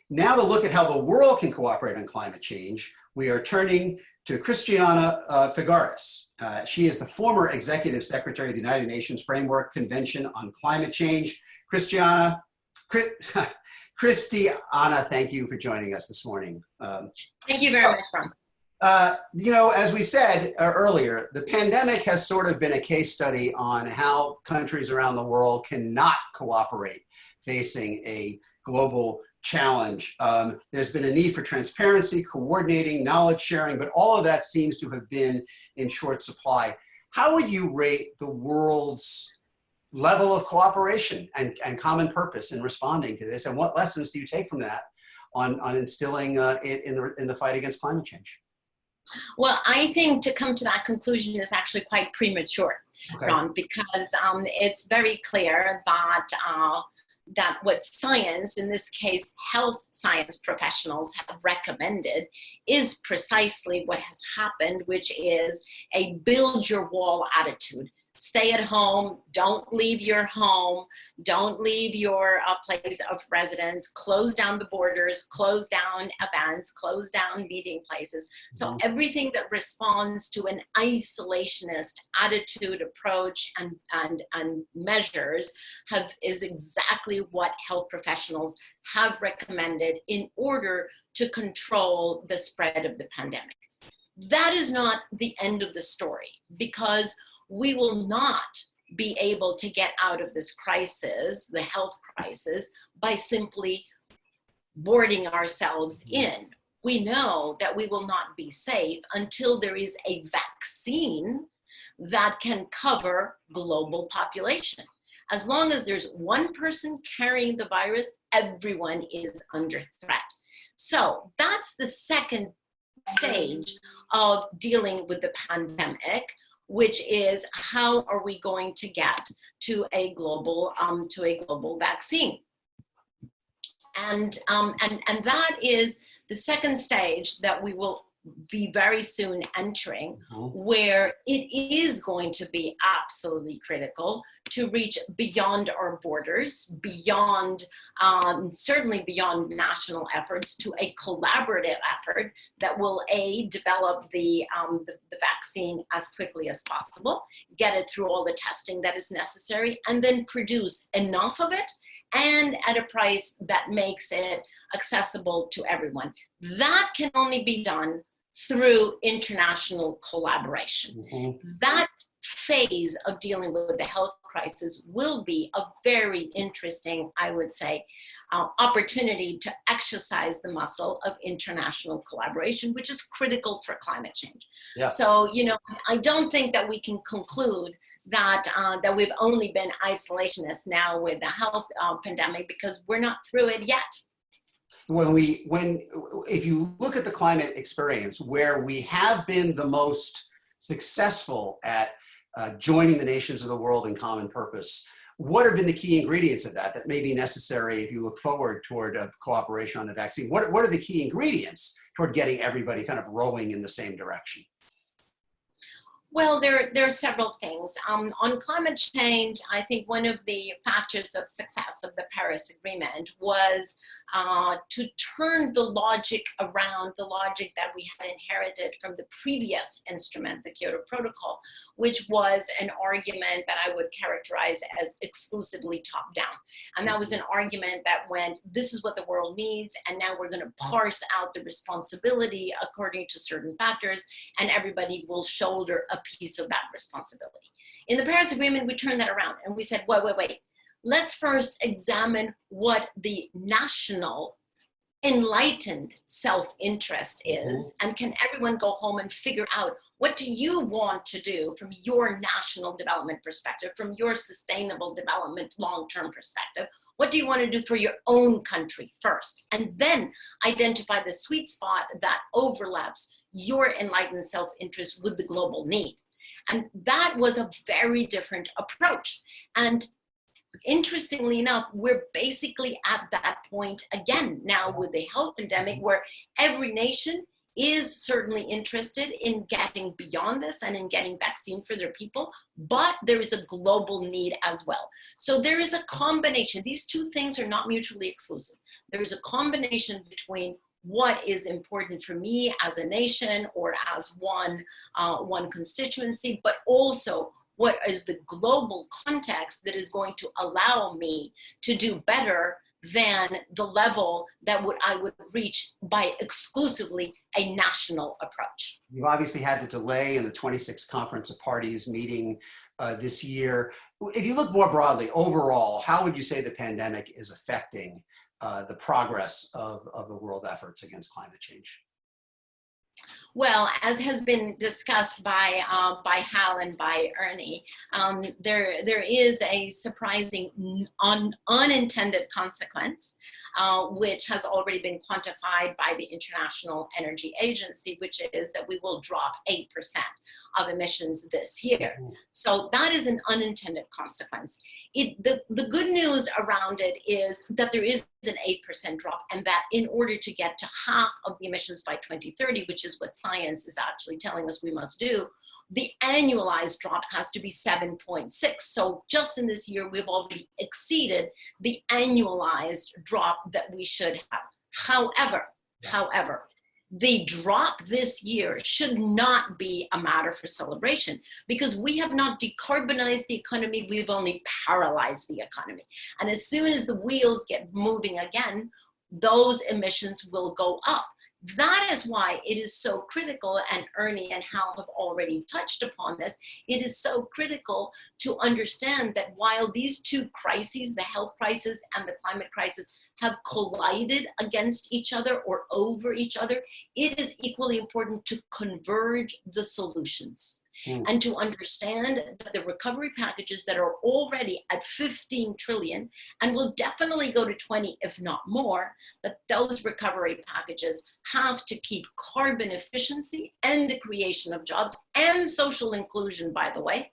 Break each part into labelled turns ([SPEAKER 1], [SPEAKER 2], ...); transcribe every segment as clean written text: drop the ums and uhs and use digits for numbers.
[SPEAKER 1] Now to look at how the world can cooperate on climate change, we are turning to Christiana Figueres. She is the former Executive Secretary of the United Nations Framework Convention on Climate Change. Christiana, thank you for joining us this morning.
[SPEAKER 2] Thank you very much, Ron.
[SPEAKER 1] You know, as we said earlier, the pandemic has sort of been a case study on how countries around the world cannot cooperate facing a global challenge. There's been a need for transparency, coordinating, knowledge sharing, but all of that seems to have been in short supply. How would you rate the world's level of cooperation and common purpose in responding to this? And what lessons do you take from that on instilling it in the fight against climate change?
[SPEAKER 2] Well, I think to come to that conclusion is actually quite premature, okay, Ron, because it's very clear that that what science, in this case, health science professionals have recommended is precisely what has happened, which is a build your wall attitude. Stay at home, don't leave your home, don't leave your place of residence, close down the borders, close down events, close down meeting places. So everything that responds to an isolationist attitude, approach, and measures is exactly what health professionals have recommended in order to control the spread of the pandemic. That is not the end of the story, because we will not be able to get out of this crisis, the health crisis, by simply boarding ourselves in. We know that we will not be safe until there is a vaccine that can cover global population. As long as there's one person carrying the virus, everyone is under threat. So that's the second stage of dealing with the pandemic, which is how are we going to get to a global vaccine, and that is the second stage that we will be very soon entering, where it is going to be absolutely critical to reach beyond our borders, beyond, certainly beyond national efforts, to a collaborative effort that will develop the vaccine as quickly as possible, get it through all the testing that is necessary, and then produce enough of it and at a price that makes it accessible to everyone. That can only be done through international collaboration. That phase of dealing with the health crisis will be a very interesting, I would say, opportunity to exercise the muscle of international collaboration, which is critical for climate change. Yeah. So, you know, I don't think that we can conclude that that we've only been isolationists now with the health pandemic, because we're not through it yet.
[SPEAKER 1] If you look at the climate experience, where we have been the most successful at joining the nations of the world in common purpose, what have been the key ingredients of that may be necessary if you look forward toward cooperation on the vaccine? What are the key ingredients toward getting everybody kind of rowing in the same direction?
[SPEAKER 2] Well, there are several things. On climate change, I think one of the factors of success of the Paris Agreement was to turn the logic around, the logic that we had inherited from the previous instrument, the Kyoto Protocol, which was an argument that I would characterize as exclusively top-down. And that was an argument that went, this is what the world needs, and now we're going to parse out the responsibility according to certain factors, and everybody will shoulder a piece of that responsibility. In the Paris Agreement, we turned that around and we said, wait. Let's first examine what the national enlightened self-interest is, and can everyone go home and figure out, what do you want to do from your national development perspective, from your sustainable development long-term perspective? What do you want to do for your own country first? And then identify the sweet spot that overlaps your enlightened self-interest with the global need. And that was a very different approach. And interestingly enough, we're basically at that point again now with the health pandemic, where every nation is certainly interested in getting beyond this and in getting vaccine for their people, but there is a global need as well. So there is a combination. These two things are not mutually exclusive. There is a combination between what is important for me as a nation or as one constituency, but also what is the global context that is going to allow me to do better than the level that I would reach by exclusively a national approach.
[SPEAKER 1] You've obviously had the delay in the 26th Conference of Parties meeting this year. If you look more broadly, overall, how would you say the pandemic is affecting the progress of the world efforts against climate change?
[SPEAKER 2] Well, as has been discussed by Hal and by Ernie, there is a surprising unintended consequence, which has already been quantified by the International Energy Agency, which is that we will drop 8% of emissions this year. So that is an unintended consequence. The good news around it is that there is an 8% drop, and that in order to get to half of the emissions by 2030, which is what science is actually telling us we must do, the annualized drop has to be 7.6. So just in this year, we've already exceeded the annualized drop that we should have. However, the drop this year should not be a matter for celebration, because we have not decarbonized the economy, we've only paralyzed the economy. And as soon as the wheels get moving again, those emissions will go up. That is why it is so critical, and Ernie and Hal have already touched upon this, it is so critical to understand that while these two crises, the health crisis and the climate crisis, have collided against each other or over each other, it is equally important to converge the solutions and to understand that the recovery packages that are already at 15 trillion and will definitely go to 20, if not more, that those recovery packages have to keep carbon efficiency and the creation of jobs and social inclusion, by the way,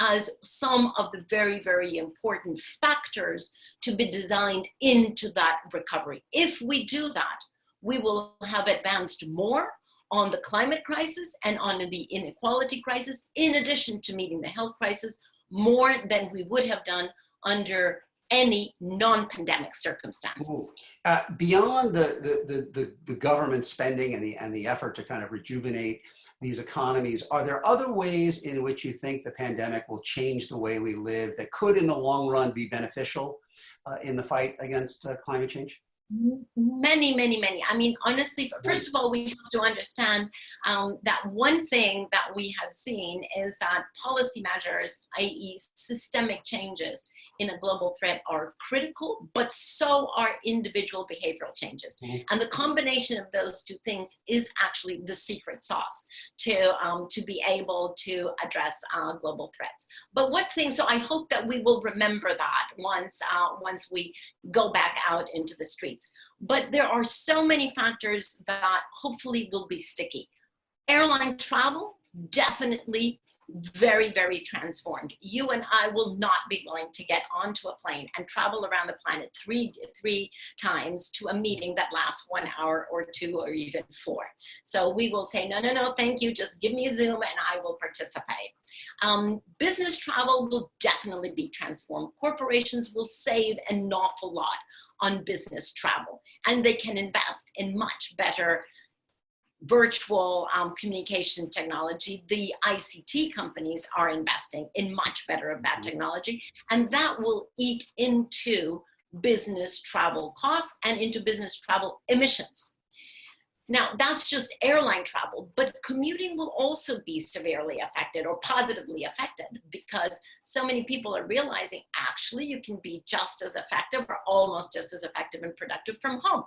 [SPEAKER 2] as some of the very, very important factors to be designed into that recovery. If we do that, we will have advanced more on the climate crisis and on the inequality crisis, in addition to meeting the health crisis, more than we would have done under any non-pandemic circumstances.
[SPEAKER 1] Beyond the government spending and the effort to kind of rejuvenate these economies, are there other ways in which you think the pandemic will change the way we live that could in the long run be beneficial in the fight against climate change?
[SPEAKER 2] Many, many, many. I mean, honestly, first of all, we have to understand that one thing that we have seen is that policy measures, i.e. systemic changes in a global threat, are critical, but so are individual behavioral changes. And the combination of those two things is actually the secret sauce to be able to address global threats. But what thing, so I hope that we will remember that once we go back out into the streets. But there are so many factors that hopefully will be sticky. Airline travel, definitely very, very transformed. You and I will not be willing to get onto a plane and travel around the planet three times to a meeting that lasts 1 hour or 2 or even 4. So we will say, no, no, no, thank you. Just give me a Zoom and I will participate. Business travel will definitely be transformed. Corporations will save an awful lot on business travel, and they can invest in much better virtual communication technology. The ICT companies are investing in much better of that technology, and that will eat into business travel costs and into business travel emissions. Now, that's just airline travel, but commuting will also be severely affected or positively affected, because so many people are realizing actually you can be just as effective or almost just as effective and productive from home.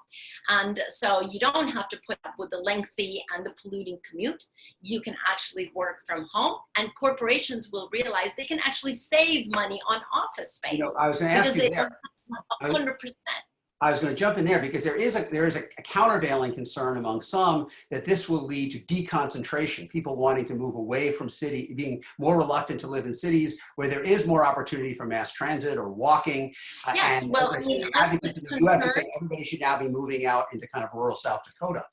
[SPEAKER 2] And so you don't have to put up with the lengthy and the polluting commute. You can actually work from home, and corporations will realize they can actually save money on office space.
[SPEAKER 1] You know, I was going to ask you there.
[SPEAKER 2] 100%.
[SPEAKER 1] I was going to jump in there because there is a countervailing concern among some that this will lead to deconcentration, people wanting to move away from city, being more reluctant to live in cities where there is more opportunity for mass transit or walking.
[SPEAKER 2] Yes,
[SPEAKER 1] and
[SPEAKER 2] well, I mean,
[SPEAKER 1] the advocates in the US are saying everybody should now be moving out into kind of rural South Dakota.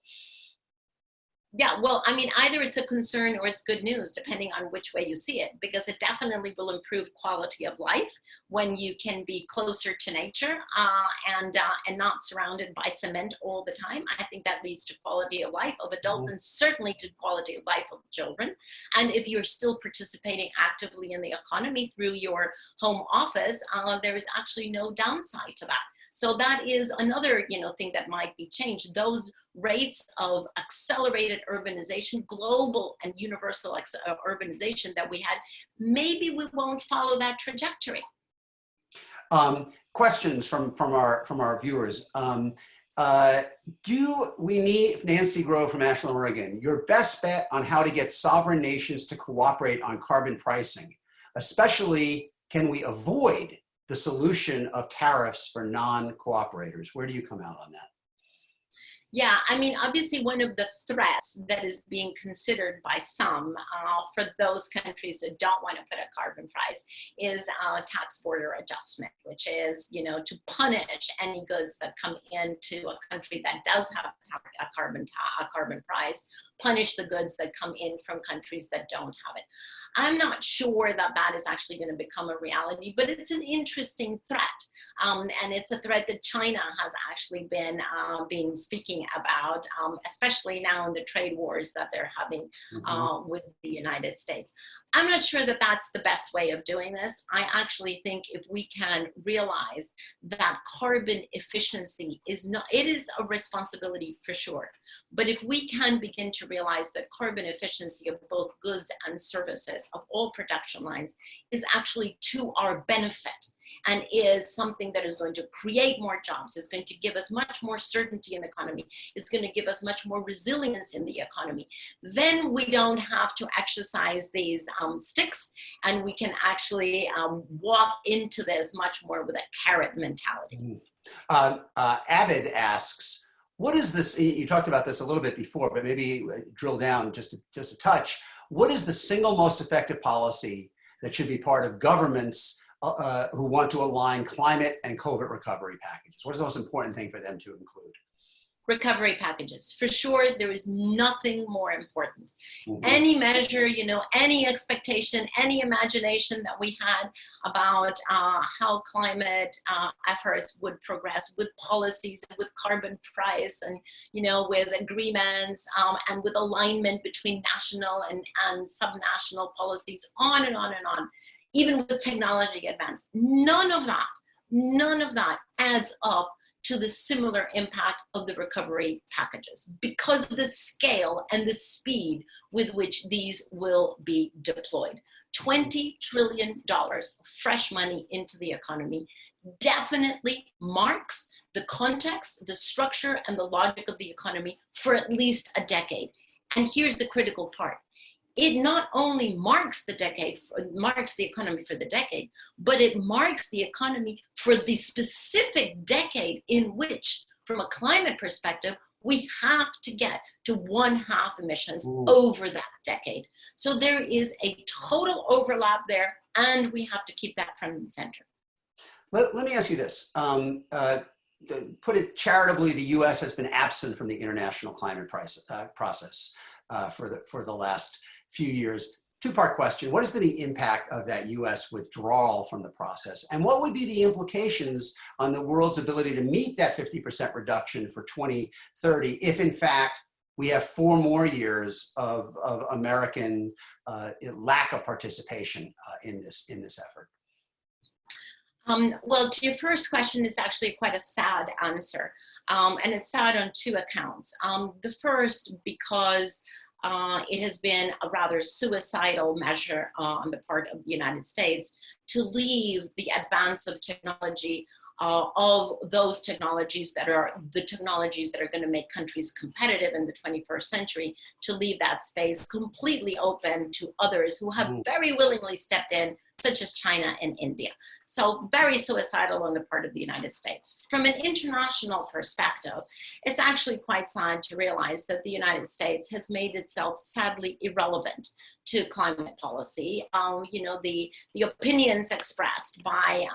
[SPEAKER 2] Yeah, well, I mean, either it's a concern or it's good news, depending on which way you see it, because it definitely will improve quality of life when you can be closer to nature and not surrounded by cement all the time. I think that leads to quality of life of adults and certainly to quality of life of children. And if you're still participating actively in the economy through your home office, there is actually no downside to that. So that is another, thing that might be changed. Those rates of accelerated urbanization, global and universal urbanization that we had, maybe we won't follow that trajectory.
[SPEAKER 1] Questions from our viewers. Do we need, Nancy Grove from Ashland, Oregon, your best bet on how to get sovereign nations to cooperate on carbon pricing, especially can we avoid the solution of tariffs for non-cooperators? Where do you come out on that?
[SPEAKER 2] Yeah, I mean, obviously one of the threats that is being considered by some for those countries that don't want to put a carbon price is tax border adjustment, which is, to punish any goods that come into a country that does have a carbon price, punish the goods that come in from countries that don't have it. I'm not sure that that is actually going to become a reality, but it's an interesting threat. And it's a threat that China has actually been speaking about, especially now in the trade wars that they're having with the United States. I'm not sure that that's the best way of doing this. I actually think if we can realize that carbon efficiency is not, it is a responsibility for sure. But if we can begin to realize that carbon efficiency of both goods and services of all production lines is actually to our benefit, and is something that is going to create more jobs, is going to give us much more certainty in the economy, is going to give us much more resilience in the economy, then we don't have to exercise these sticks, and we can actually walk into this much more with a carrot mentality.
[SPEAKER 1] Abid asks, what is this, you talked about this a little bit before, but maybe drill down just a touch. What is the single most effective policy that should be part of governments who want to align climate and COVID recovery packages? What is the most important thing for them to include?
[SPEAKER 2] Recovery packages. For sure, there is nothing more important. Any measure, any expectation, any imagination that we had about how climate efforts would progress with policies, with carbon price, and, with agreements and with alignment between national and subnational policies, on and on and on. Even with technology advance, none of that adds up to the similar impact of the recovery packages because of the scale and the speed with which these will be deployed. $20 trillion of fresh money into the economy definitely marks the context, the structure, and the logic of the economy for at least a decade. And here's the critical part. It not only marks the economy for the decade, but it marks the economy for the specific decade in which, from a climate perspective, we have to get to 1/2 emissions over that decade. So there is a total overlap there, and we have to keep that front and center.
[SPEAKER 1] Let me ask you this. Put it charitably, the U.S. has been absent from the international climate process for the last few years. Two-part question. What has been the impact of that U.S. withdrawal from the process? And what would be the implications on the world's ability to meet that 50% reduction for 2030 if, in fact, we have 4 more years of American lack of participation in this effort?
[SPEAKER 2] Well, to your first question, it's actually quite a sad answer. And it's sad on 2 accounts. The first, because it has been a rather suicidal measure on the part of the United States to leave the advance of technology, of those technologies that are the technologies that are going to make countries competitive in the 21st century, to leave that space completely open to others who have very willingly stepped in such as China and India. So very suicidal on the part of the United States. From an international perspective, it's actually quite sad to realize that the United States has made itself sadly irrelevant to climate policy. You know, the opinions expressed by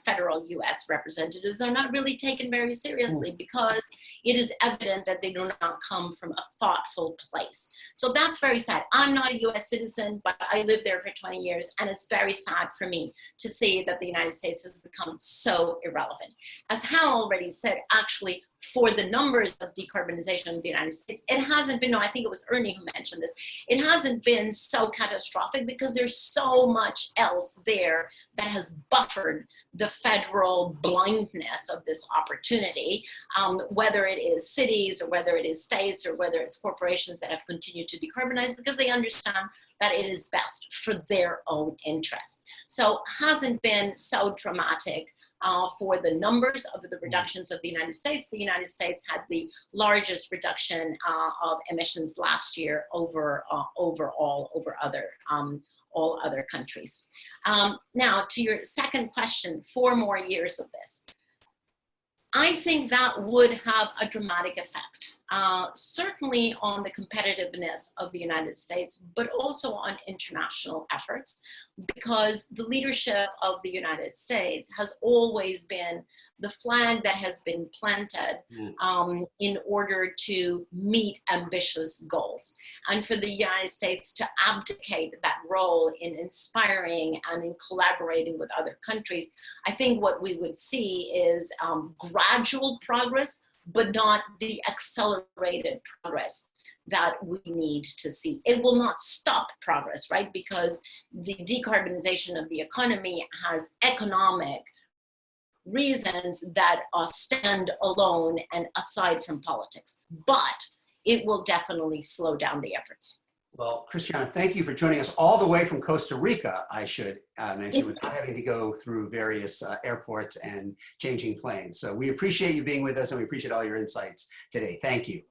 [SPEAKER 2] federal US representatives are not really taken very seriously because it is evident that they do not come from a thoughtful place. So that's very sad. I'm not a US citizen, but I lived there for 20 years, and it's very sad for me to see that the United States has become so irrelevant. As Hal already said, actually, for the numbers of decarbonization in the United States, it hasn't been, no, I think it was Ernie who mentioned this, it hasn't been so catastrophic because there's so much else there that has buffered the federal blindness of this opportunity, whether it is cities or whether it is states or whether it's corporations that have continued to decarbonize because they understand that it is best for their own interest. So hasn't been so dramatic. For the numbers of the reductions of the United States had the largest reduction of emissions last year over all other countries. Now, to your second question, 4 more years of this. I think that would have a dramatic effect, certainly on the competitiveness of the United States, but also on international efforts, because the leadership of the United States has always been the flag that has been planted in order to meet ambitious goals. And for the United States to abdicate that role in inspiring and in collaborating with other countries, I think what we would see is gradual progress, but not the accelerated progress that we need to see. It will not stop progress, right? Because the decarbonization of the economy has economic reasons that stand alone and aside from politics, but it will definitely slow down the efforts.
[SPEAKER 1] Well, Christiana, thank you for joining us all the way from Costa Rica, I should mention, without having to go through various airports and changing planes. So we appreciate you being with us, and we appreciate all your insights today. Thank you.